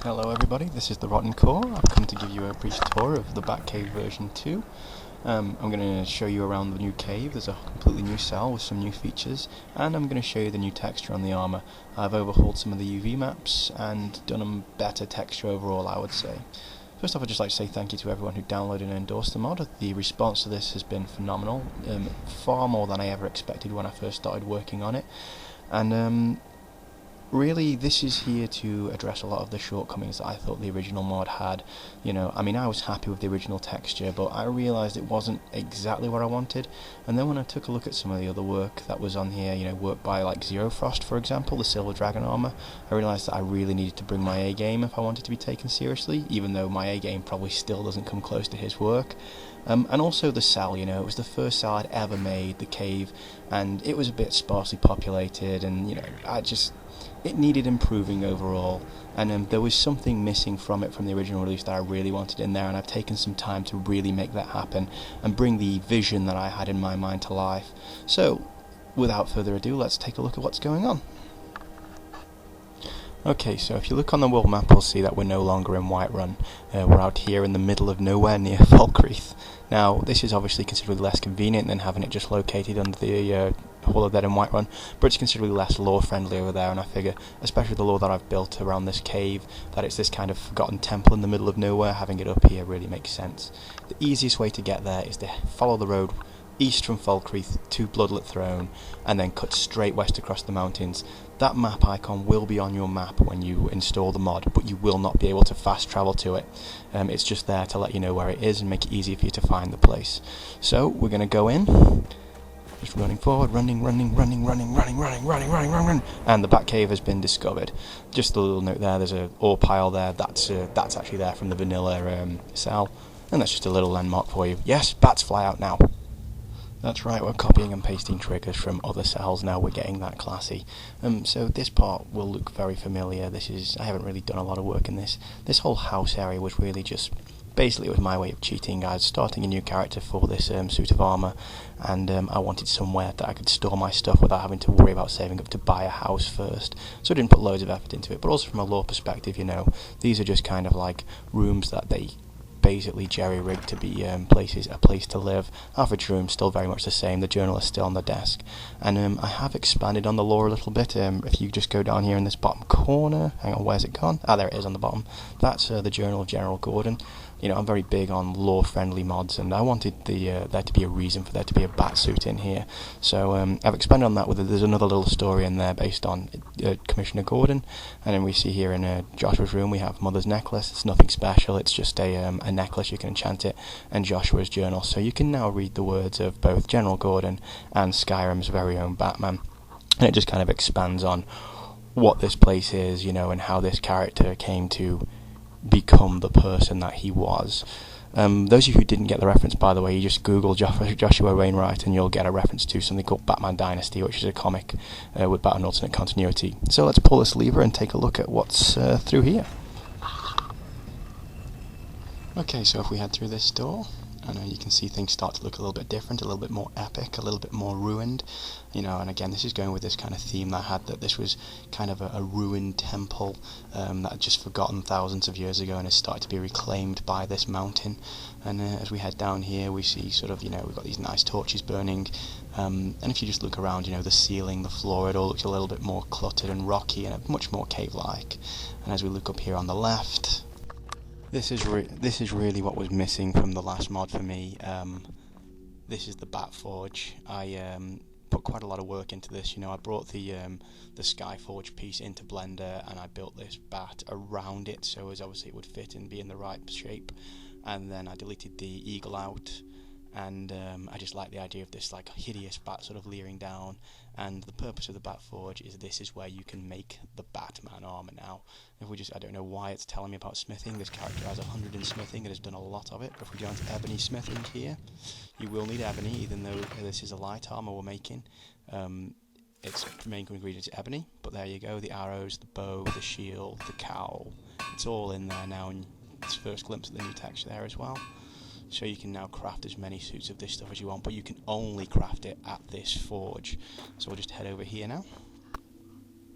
Hello everybody, this is the Rotten Core. I've come to give you a brief tour of the Batcave version 2. I'm going to show you around the new cave. There's a completely new cell with some new features, and I'm going to show you the new texture on the armour. I've overhauled some of the UV maps and done a better texture overall, I would say. First off, I'd just like to say thank you to everyone who downloaded and endorsed the mod. The response to this has been phenomenal, far more than I ever expected when I first started working on it. And really, this is here to address a lot of the shortcomings that I thought the original mod had. I mean, I was happy with the original texture, but I realised it wasn't exactly what I wanted. And then when I took a look at some of the other work that was on here, work by like Zero Frost, for example, the Silver Dragon armour, I realised that I really needed to bring my A game if I wanted to be taken seriously, even though my A game probably still doesn't come close to his work. And also the cell, it was the first cell I'd ever made, the cave, and it was a bit sparsely populated, and it needed improving overall, and there was something missing from it from the original release that I really wanted in there, and I've taken some time to really make that happen and bring the vision that I had in my mind to life. So, without further ado, let's take a look at what's going on. Okay, so if you look on the world map, we'll see that we're no longer in Whiterun. We're out here in the middle of nowhere near Falkreath. Now, this is obviously considerably less convenient than having it just located under the Hall of Dead in Whiterun, but it's considerably less lore-friendly over there, and I figure, especially the lore that I've built around this cave, that it's this kind of forgotten temple in the middle of nowhere, having it up here really makes sense. The easiest way to get there is to follow the road east from Falkreath to Bloodlet Throne, and then cut straight west across the mountains. That map icon will be on your map when you install the mod, but you will not be able to fast travel to it. It's just there to let you know where it is and make it easier for you to find the place. So we're going to go in, just running forward, running, and the Batcave has been discovered. Just a little note there, there's an ore pile there, that's actually there from the vanilla cell, and that's just a little landmark for you. Yes, bats fly out now. That's right, we're copying and pasting triggers from other cells now, we're getting that classy. So this part will look very familiar. I haven't really done a lot of work in this. This whole house area was really just, basically it was my way of cheating. I was starting a new character for this suit of armour, and I wanted somewhere that I could store my stuff without having to worry about saving up to buy a house first. So I didn't put loads of effort into it, but also from a lore perspective, these are just kind of like rooms that they basically jerry-rigged to be a place to live. Average room still very much the same. The journal is still on the desk, and I have expanded on the lore a little bit. If you just go down here in this bottom corner, hang on, where's it gone? There it is on the bottom. That's the Journal of General Gordon. I'm very big on lore-friendly mods, and I wanted there to be a reason for there to be a bat suit in here. So I've expanded on that with there's another little story in there based on Commissioner Gordon, and then we see here in Joshua's room we have Mother's Necklace. It's nothing special, it's just a necklace, you can enchant it, and Joshua's journal. So you can now read the words of both General Gordon and Skyrim's very own Batman, and it just kind of expands on what this place is, and how this character came to become the person that he was. Those of you who didn't get the reference, by the way, you just Google Joshua Wainwright and you'll get a reference to something called Batman Dynasty, which is a comic with Batman alternate continuity. So let's pull this lever and take a look at what's through here. Okay, so if we head through this door, and you can see things start to look a little bit different, a little bit more epic, a little bit more ruined, and again this is going with this kind of theme that I had, that this was kind of a ruined temple that had just forgotten thousands of years ago and has started to be reclaimed by this mountain. And as we head down here we see sort of, we've got these nice torches burning, and if you just look around, the ceiling, the floor, it all looks a little bit more cluttered and rocky and much more cave-like. And as we look up here on the left, this is really what was missing from the last mod for me. This is the Bat Forge. I put quite a lot of work into this. I brought the Skyforge piece into Blender, and I built this bat around it so as obviously it would fit and be in the right shape. And then I deleted the eagle out, and I just like the idea of this like hideous bat sort of leering down. And the purpose of the Bat Forge is this is where you can make the Batman armor now. I don't know why it's telling me about smithing. This character has 100 in smithing and has done a lot of it. But if we go into ebony smithing here, you will need ebony, even though this is a light armor we're making. Its main ingredient is ebony, but there you go, the arrows, the bow, the shield, the cowl, it's all in there now, and it's first glimpse of the new texture there as well. So you can now craft as many suits of this stuff as you want, but you can only craft it at this forge. So we'll just head over here now.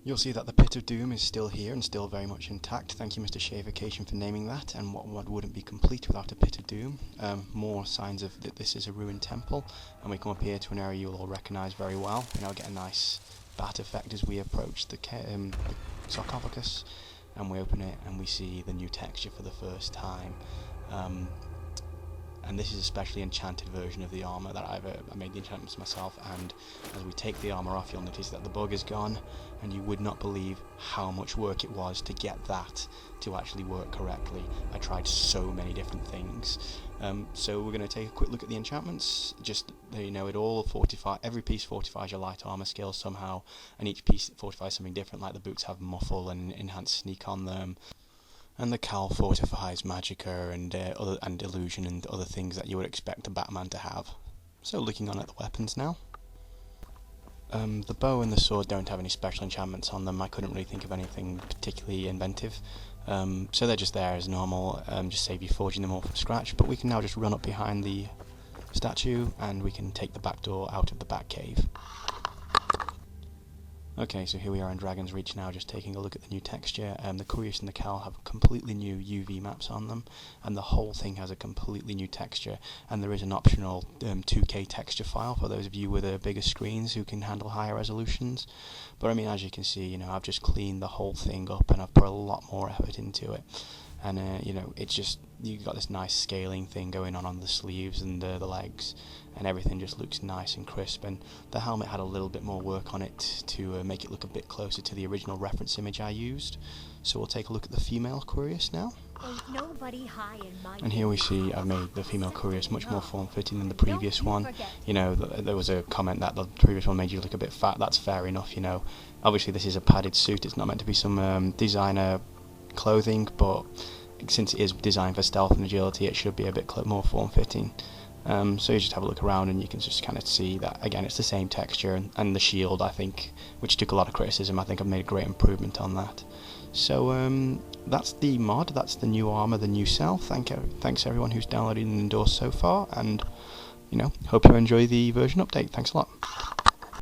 You'll see that the Pit of Doom is still here and still very much intact. Thank you, Mr. Shavercation, for naming that. And what wouldn't be complete without a Pit of Doom? More signs of that this is a ruined temple, and we come up here to an area you'll all recognise very well. We now get a nice bat effect as we approach the sarcophagus, and we open it and we see the new texture for the first time. And this is a specially enchanted version of the armour that I made the enchantments myself, and as we take the armour off you'll notice that the bug is gone, and you would not believe how much work it was to get that to actually work correctly. I tried so many different things. So we're going to take a quick look at the enchantments. Just you know, every piece fortifies your light armour skill somehow, and each piece fortifies something different, like the boots have muffle and enhanced sneak on them. And the cowl fortifies magicka and illusion and other things that you would expect a Batman to have. So looking on at the weapons now. The bow and the sword don't have any special enchantments on them. I couldn't really think of anything particularly inventive. So they're just there as normal, just save you forging them all from scratch. But we can now just run up behind the statue and we can take the back door out of the Batcave. Okay, so here we are in Dragon's Reach now, just taking a look at the new texture. The Curious and the Cowl have completely new UV maps on them, and the whole thing has a completely new texture, and there is an optional 2K texture file for those of you with bigger screens who can handle higher resolutions. But I mean, as you can see, you know, I've just cleaned the whole thing up and I've put a lot more effort into it. And you know, it's just, you've got this nice scaling thing going on the sleeves and the legs, and everything just looks nice and crisp. And the helmet had a little bit more work on it to make it look a bit closer to the original reference image I used. So we'll take a look at the female Curious now. And here we see I've made the female Curious much more form-fitting than the previous one. You know, there was a comment that the previous one made you look a bit fat. That's fair enough, you know. Obviously this is a padded suit, it's not meant to be some designer clothing, but since it is designed for stealth and agility, it should be a bit more form-fitting. So you just have a look around and you can just kind of see that, again, it's the same texture, and the shield, I think, which took a lot of criticism, I think I've made a great improvement on that. So that's the mod, that's the new armour, the new cell. Thanks everyone who's downloaded and endorsed so far, and you know, hope you enjoy the version update. Thanks a lot.